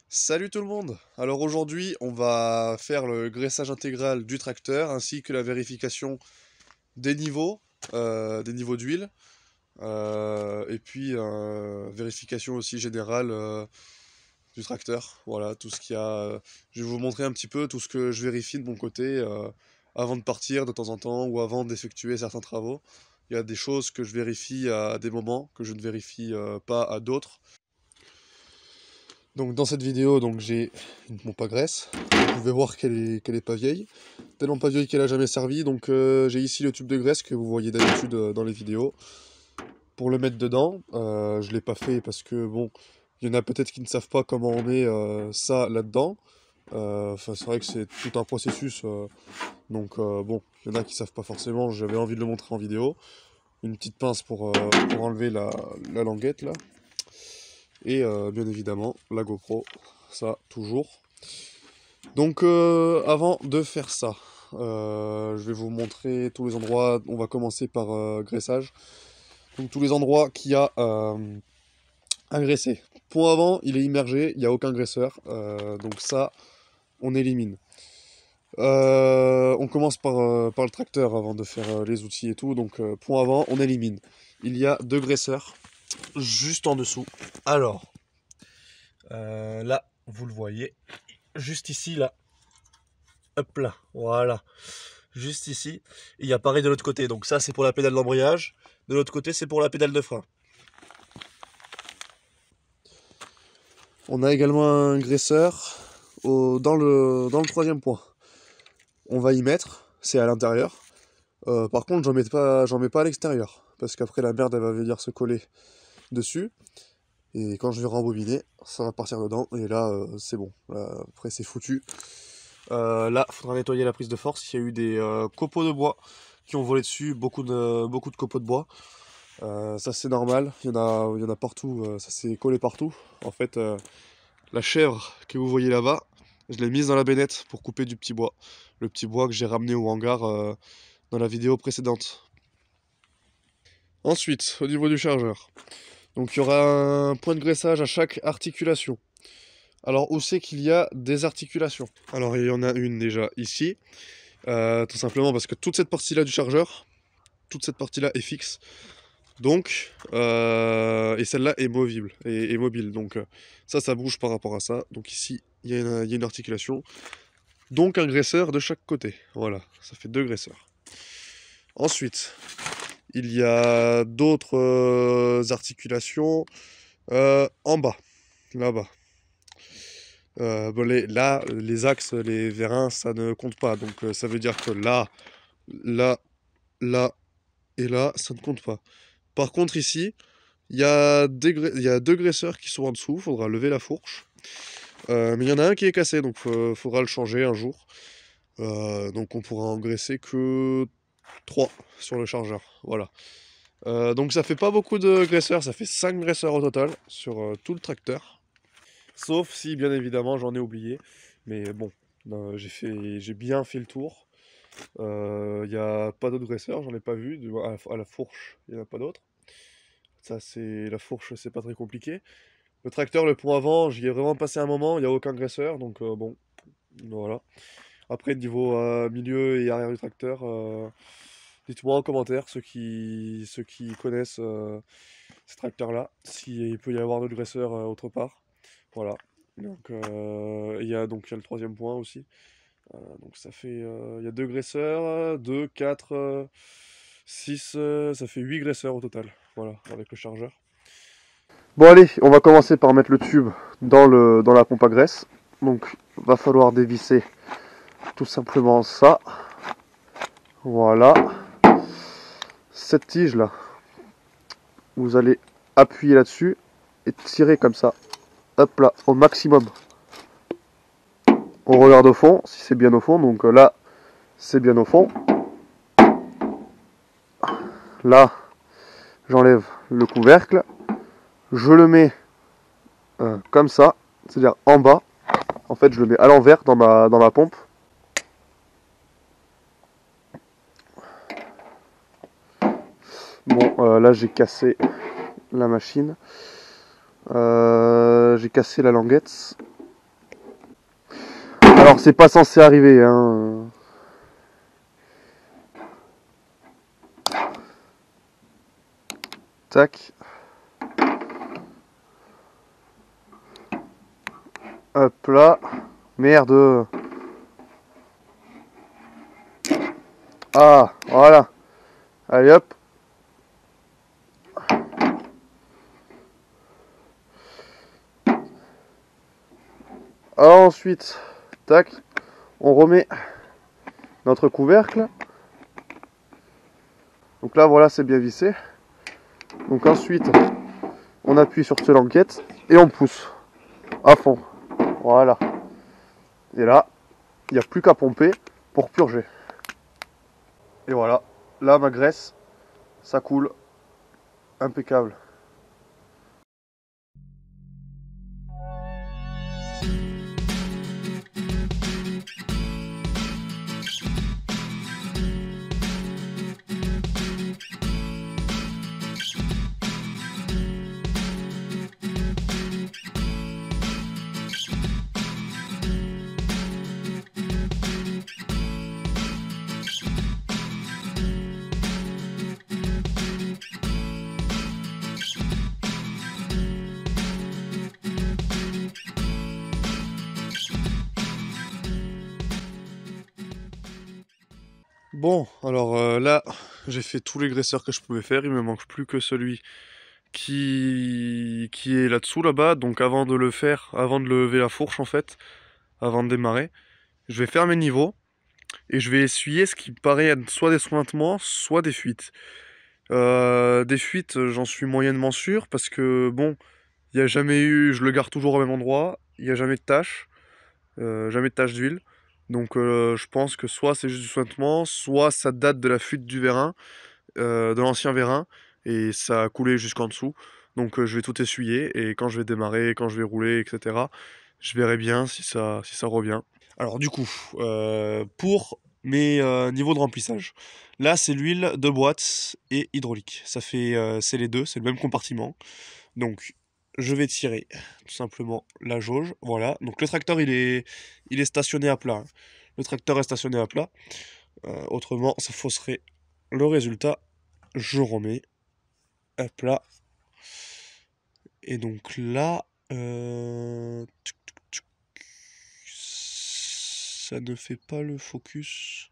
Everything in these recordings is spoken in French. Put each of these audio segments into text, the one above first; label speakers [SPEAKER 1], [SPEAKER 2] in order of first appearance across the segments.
[SPEAKER 1] Salut tout le monde! Alors aujourd'hui, on va faire le graissage intégral du tracteur ainsi que la vérification des niveaux d'huile, et puis vérification aussi générale du tracteur. Voilà, tout ce qu'il y a. Je vais vous montrer un petit peu tout ce que je vérifie de mon côté avant de partir de temps en temps ou avant d'effectuer certains travaux. Il y a des choses que je vérifie à des moments que je ne vérifie pas à d'autres. Donc dans cette vidéo, donc j'ai une pompe à graisse. Vous pouvez voir qu'elle est pas vieille. Tellement pas vieille qu'elle a jamais servi. Donc j'ai ici le tube de graisse que vous voyez d'habitude dans les vidéos. Pour le mettre dedans, je l'ai pas fait parce que bon, il y en a peut-être qui ne savent pas comment on met ça là-dedans. Enfin c'est vrai que c'est tout un processus. Donc bon, il y en a qui savent pas forcément. J'avais envie de le montrer en vidéo. Une petite pince pour enlever la languette là. Et bien évidemment la GoPro, ça toujours. Donc avant de faire ça, je vais vous montrer tous les endroits. On va commencer par graissage. Donc tous les endroits qu'il y a à graisser. Point avant, il est immergé, il n'y a aucun graisseur. Donc ça, on élimine. On commence par le tracteur avant de faire les outils et tout. Donc point avant, on élimine. Il y a deux graisseurs juste en dessous. Alors, là, vous le voyez, juste ici, là. Hop là, voilà. Juste ici. Et il y a pareil de l'autre côté. Donc ça, c'est pour la pédale d'embrayage. De l'autre côté, c'est pour la pédale de frein. On a également un graisseur dans le troisième point. On va y mettre, c'est à l'intérieur. Par contre, j'en mets pas à l'extérieur. Parce qu'après, la merde, elle va venir se coller dessus. Et quand je vais rembobiner, ça va partir dedans. Et là, c'est bon. Là, après, c'est foutu. Là, il faudra nettoyer la prise de force. Il y a eu des copeaux de bois qui ont volé dessus, beaucoup de copeaux de bois. Ça c'est normal, il y en a partout, ça s'est collé partout. En fait, la chèvre que vous voyez là-bas, je l'ai mise dans la bennette pour couper du petit bois. Le petit bois que j'ai ramené au hangar dans la vidéo précédente. Ensuite, au niveau du chargeur. Donc il y aura un point de graissage à chaque articulation. Alors où c'est qu'il y a des articulations? Alors il y en a une déjà ici. Tout simplement parce que toute cette partie-là du chargeur, toute cette partie-là est fixe. Donc, et celle-là est movible, et mobile. Donc ça bouge par rapport à ça. Donc ici, il y a une articulation. Donc un graisseur de chaque côté. Voilà, ça fait deux graisseurs. Ensuite, il y a d'autres articulations en bas, là-bas. Bon, là, les axes, les vérins, ça ne compte pas. Donc ça veut dire que là, là, là et là, ça ne compte pas. Par contre, ici, il y a deux graisseurs qui sont en dessous. Faudra lever la fourche. Mais il y en a un qui est cassé, donc faudra le changer un jour. Donc on pourra en graisser que 3 sur le chargeur. Voilà. Donc ça fait pas beaucoup de graisseurs, ça fait 5 graisseurs au total sur tout le tracteur. Sauf si, bien évidemment, j'en ai oublié. Mais bon, j'ai bien fait le tour. Il n'y a pas d'autres graisseurs, j'en ai pas vu. À la fourche, il n'y en a pas d'autres. Ça, c'est la fourche, c'est pas très compliqué. Le tracteur, le pont avant, j'y ai vraiment passé un moment, il n'y a aucun graisseur, donc bon, voilà. Après, niveau milieu et arrière du tracteur, dites-moi en commentaire ceux qui connaissent ces tracteurs-là, s'il peut y avoir d'autres graisseurs autre part. Voilà. Donc, il y a le troisième point aussi. Donc ça fait, il y a deux graisseurs, 2, 4, 6, ça fait 8 graisseurs au total. Voilà, avec le chargeur. Bon allez, on va commencer par mettre le tube dans la pompe à graisse. Donc va falloir dévisser tout simplement ça. Voilà. Cette tige là, vous allez appuyer là-dessus et tirer comme ça. Hop là, au maximum. On regarde au fond, si c'est bien au fond. Donc là, c'est bien au fond. Là, j'enlève le couvercle. Je le mets comme ça, c'est-à-dire en bas. En fait, je le mets à l'envers dans ma pompe. Bon, là, j'ai cassé la machine. J'ai cassé la languette. Alors c'est pas censé arriver, hein. Tac. Hop là. Merde. Ah, voilà. Allez hop. Ensuite, tac, on remet notre couvercle. Donc là, voilà, c'est bien vissé. Donc ensuite, on appuie sur ce languette et on pousse à fond. Voilà. Et là, il n'y a plus qu'à pomper pour purger. Et voilà, là, ma graisse, ça coule. Impeccable. Bon, alors là, j'ai fait tous les graisseurs que je pouvais faire. Il me manque plus que celui qui est là-dessous, là-bas. Donc avant de le faire, avant de lever la fourche en fait, avant de démarrer, je vais faire mes niveaux et je vais essuyer ce qui paraît être soit des sointements, soit des fuites. Des fuites, j'en suis moyennement sûr parce que bon, il n'y a jamais eu, je le garde toujours au même endroit, il n'y a jamais de tache d'huile. Donc je pense que soit c'est juste du sointement, soit ça date de la fuite du vérin, de l'ancien vérin, et ça a coulé jusqu'en dessous. Donc je vais tout essuyer, et quand je vais démarrer, quand je vais rouler, etc., je verrai bien si ça revient. Alors du coup, pour mes niveaux de remplissage, là c'est l'huile de boîte et hydraulique. Ça fait, c'est les deux, c'est le même compartiment. Donc je vais tirer tout simplement la jauge. Voilà. Donc le tracteur il est stationné à plat, hein. Le tracteur est stationné à plat. Autrement, ça fausserait le résultat. Je remets à plat. Et donc là, ça ne fait pas le focus.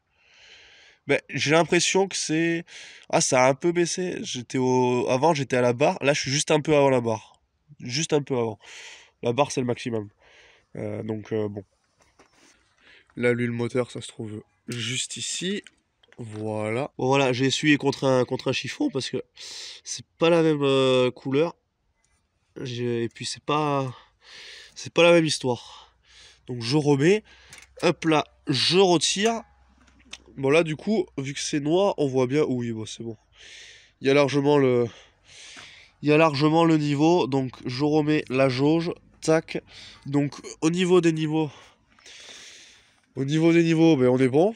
[SPEAKER 1] Ben, j'ai l'impression que c'est... Ah, ça a un peu baissé. Avant, j'étais à la barre. Là, je suis juste un peu avant la barre. Juste un peu avant. La barre, c'est le maximum. Donc, bon. Là, l'huile moteur, ça se trouve juste ici. Voilà. Bon, voilà, j'ai essuyé contre un chiffon parce que c'est pas la même couleur. Et puis, c'est pas la même histoire. Donc, je remets. Hop là, je retire. Bon, là, du coup, vu que c'est noir, on voit bien. Oui, bon, c'est bon. Il y a largement le. Il y a largement le niveau. Donc, je remets la jauge. Tac. Donc, au niveau des niveaux. Ben, on est bon.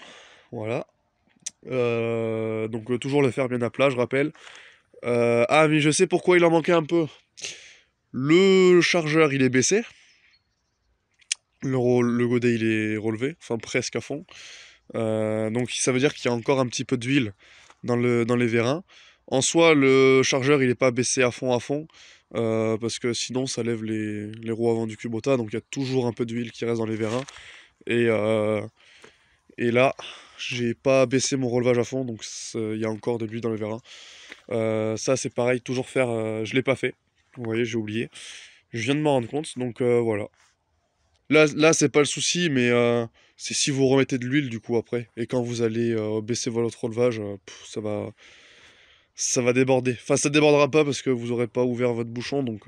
[SPEAKER 1] Voilà. Donc toujours le faire bien à plat, je rappelle. Ah, mais je sais pourquoi il en manquait un peu. Le chargeur, il est baissé. Le godet, il est relevé, enfin presque à fond. Donc ça veut dire qu'il y a encore un petit peu d'huile dans les vérins. En soi, le chargeur, il n'est pas baissé à fond, parce que sinon, ça lève les roues avant du Kubota. Donc il y a toujours un peu d'huile qui reste dans les vérins. Et là, j'ai pas baissé mon relevage à fond, donc il y a encore de l'huile dans les vérins. Ça, c'est pareil, toujours faire. Je l'ai pas fait. Vous voyez, j'ai oublié. Je viens de m'en rendre compte, donc voilà. Là c'est pas le souci, mais c'est si vous remettez de l'huile du coup après. Et quand vous allez baisser votre relevage, ça va déborder. Enfin, ça débordera pas parce que vous aurez pas ouvert votre bouchon, donc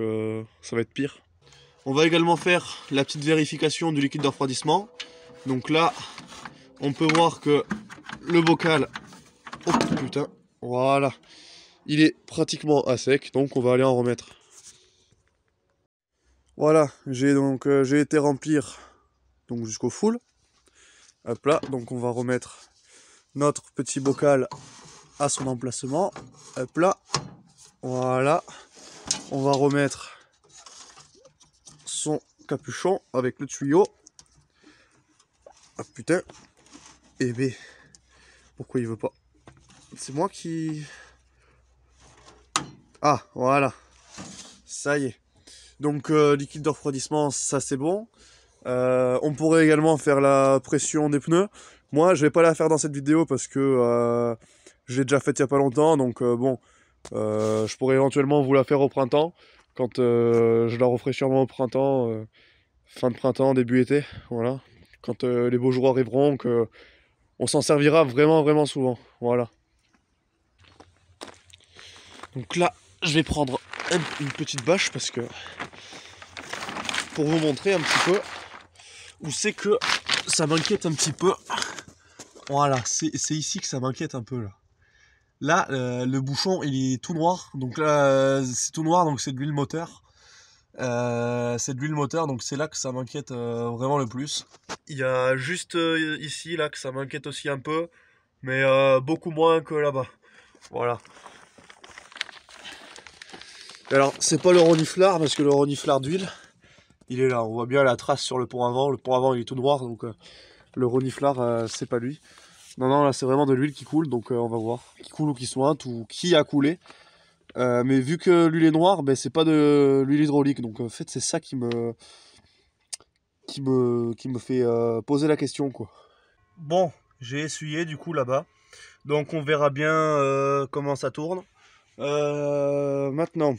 [SPEAKER 1] ça va être pire. On va également faire la petite vérification du liquide de refroidissement. Donc là, on peut voir que le bocal, oh putain, voilà, il est pratiquement à sec, donc on va aller en remettre. Voilà, j'ai été remplir donc jusqu'au full. Hop là, donc on va remettre notre petit bocal à son emplacement. Hop là, voilà. On va remettre son capuchon avec le tuyau. Ah putain. Eh ben, pourquoi il veut pas? C'est moi qui... Ah, voilà. Ça y est. Donc, liquide de refroidissement, ça c'est bon. On pourrait également faire la pression des pneus. Moi, je vais pas la faire dans cette vidéo parce que je l'ai déjà faite il y a pas longtemps. Donc, bon, je pourrais éventuellement vous la faire au printemps. Quand je la referai sûrement au printemps, fin de printemps, début été. Voilà. Quand les beaux jours arriveront, que on s'en servira vraiment, vraiment souvent. Voilà. Donc là, je vais prendre une petite bâche parce que pour vous montrer un petit peu où c'est que ça m'inquiète un petit peu. Voilà, c'est ici que ça m'inquiète un peu là. Là, le bouchon il est tout noir, donc là c'est tout noir, donc c'est de l'huile moteur. C'est de l'huile moteur, donc c'est là que ça m'inquiète vraiment le plus. Il y a juste ici là que ça m'inquiète aussi un peu, mais beaucoup moins que là-bas. Voilà. Et alors, c'est pas le reniflard, parce que le reniflard d'huile, il est là. On voit bien la trace sur le pont avant. Le pont avant, il est tout noir, donc le reniflard, c'est pas lui. Non, non, là, c'est vraiment de l'huile qui coule, donc on va voir. Qui coule ou qui sointe, ou qui a coulé. Mais vu que l'huile est noire, ben, c'est pas de l'huile hydraulique. Donc en fait, c'est ça qui me fait poser la question, quoi. Bon, j'ai essuyé du coup là-bas. Donc on verra bien comment ça tourne. Maintenant,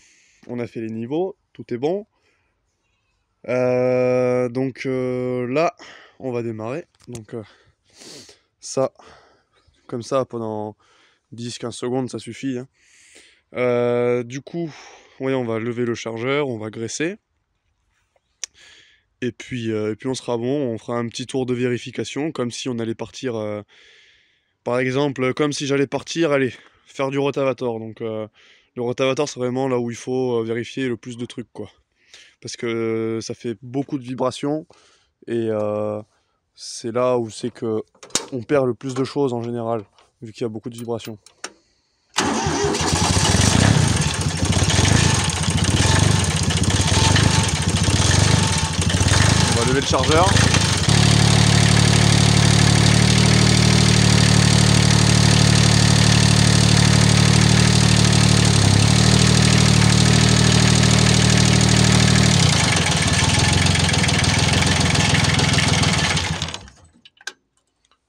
[SPEAKER 1] on a fait les niveaux, tout est bon. Donc là, on va démarrer. Donc ça, comme ça, pendant 10-15 secondes, ça suffit, hein. Du coup, ouais, on va lever le chargeur, on va graisser. Et puis on sera bon, on fera un petit tour de vérification, comme si on allait partir, par exemple, comme si j'allais partir, allez, faire du rotavator. Donc le rotavator, c'est vraiment là où il faut vérifier le plus de trucs, quoi. Parce que ça fait beaucoup de vibrations, et c'est là où c'est que on perd le plus de choses en général, vu qu'il y a beaucoup de vibrations. On va lever le chargeur.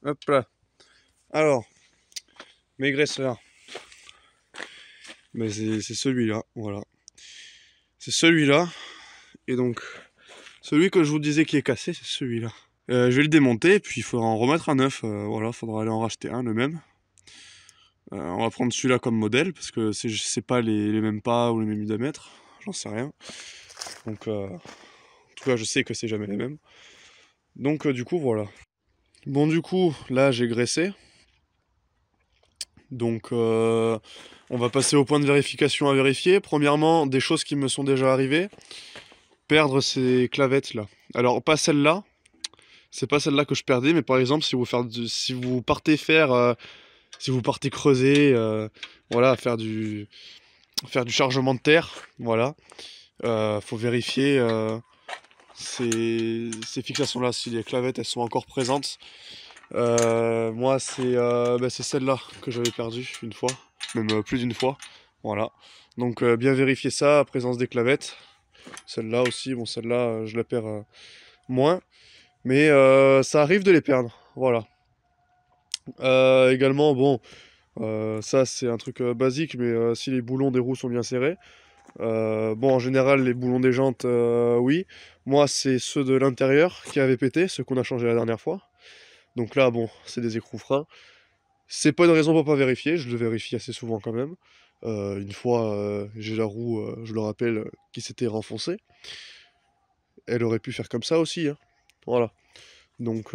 [SPEAKER 1] Hop là. Alors, mes graisseurs. Mais c'est celui-là, voilà. C'est celui-là. Et donc, celui que je vous disais qui est cassé, c'est celui-là. Je vais le démonter, puis il faudra en remettre un neuf. Voilà, faudra aller en racheter un, le même. On va prendre celui-là comme modèle, parce que c'est pas les mêmes pas ou les mêmes diamètres. J'en sais rien. Donc, en tout cas, je sais que c'est jamais les mêmes. Donc, du coup, voilà. Bon, du coup, là, j'ai graissé. Donc, on va passer au point de vérification à vérifier. Premièrement, des choses qui me sont déjà arrivées. Perdre ces clavettes là. Alors, pas celle-là. C'est pas celle-là que je perdais, mais par exemple, si vous partez faire, si vous partez creuser, voilà, faire du chargement de terre, voilà, faut vérifier ces fixations-là, si les clavettes elles sont encore présentes. Moi, c'est celle-là que j'avais perdue une fois, même plus d'une fois, voilà. Donc, bien vérifier ça, la présence des clavettes. Celle-là aussi, bon, celle-là, je la perds moins. Mais ça arrive de les perdre, voilà. Également, bon, ça c'est un truc basique, mais si les boulons des roues sont bien serrés. Bon, en général, les boulons des jantes, oui. Moi, c'est ceux de l'intérieur qui avaient pété, ceux qu'on a changé la dernière fois. Donc là, bon, c'est des écrous freins. C'est pas une raison pour pas vérifier, je le vérifie assez souvent quand même. Une fois, j'ai la roue, je le rappelle, qui s'était renfoncée. Elle aurait pu faire comme ça aussi, hein. Voilà. Donc,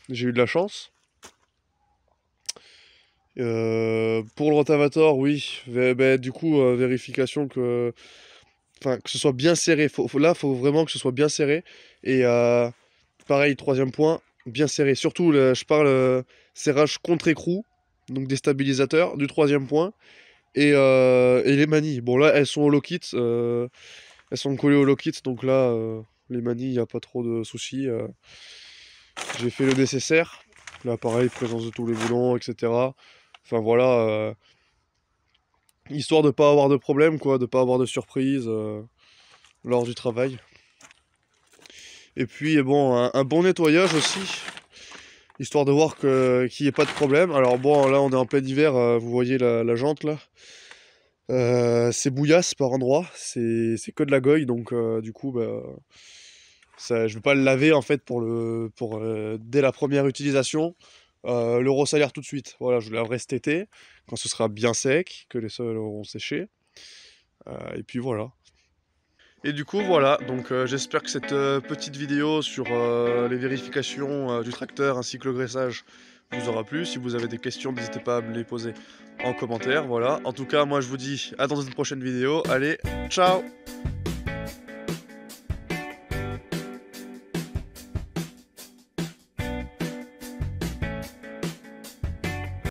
[SPEAKER 1] j'ai eu de la chance. Pour le rotavator, oui. Du coup, vérification que, enfin, que ce soit bien serré. Là, faut vraiment que ce soit bien serré. Et pareil, troisième point, bien serré. Surtout, je parle serrage contre-écrou, donc des stabilisateurs, du troisième point. Et les manilles. Bon, là, elles sont au lock-it. Elles sont collées au lock-it, donc là, les manilles, il n'y a pas trop de soucis. J'ai fait le nécessaire. Là pareil, présence de tous les boulons, etc. Enfin voilà, histoire de pas avoir de problème, quoi, de pas avoir de surprise lors du travail. Et puis bon, un bon nettoyage aussi, histoire de voir qu'il n'y ait pas de problème. Alors bon, là on est en plein hiver, vous voyez la jante là. C'est bouillasse par endroits, c'est que de la goille, donc du coup, bah, ça, je vais pas le laver en fait dès la première utilisation, le ressalir tout de suite. Voilà, je le laverai cet été, quand ce sera bien sec, que les sols auront séché. Et puis voilà. Et du coup voilà, donc j'espère que cette petite vidéo sur les vérifications du tracteur ainsi que le graissage vous aura plu. Si vous avez des questions, n'hésitez pas à me les poser en commentaire, voilà. En tout cas, moi je vous dis à dans une prochaine vidéo. Allez, ciao!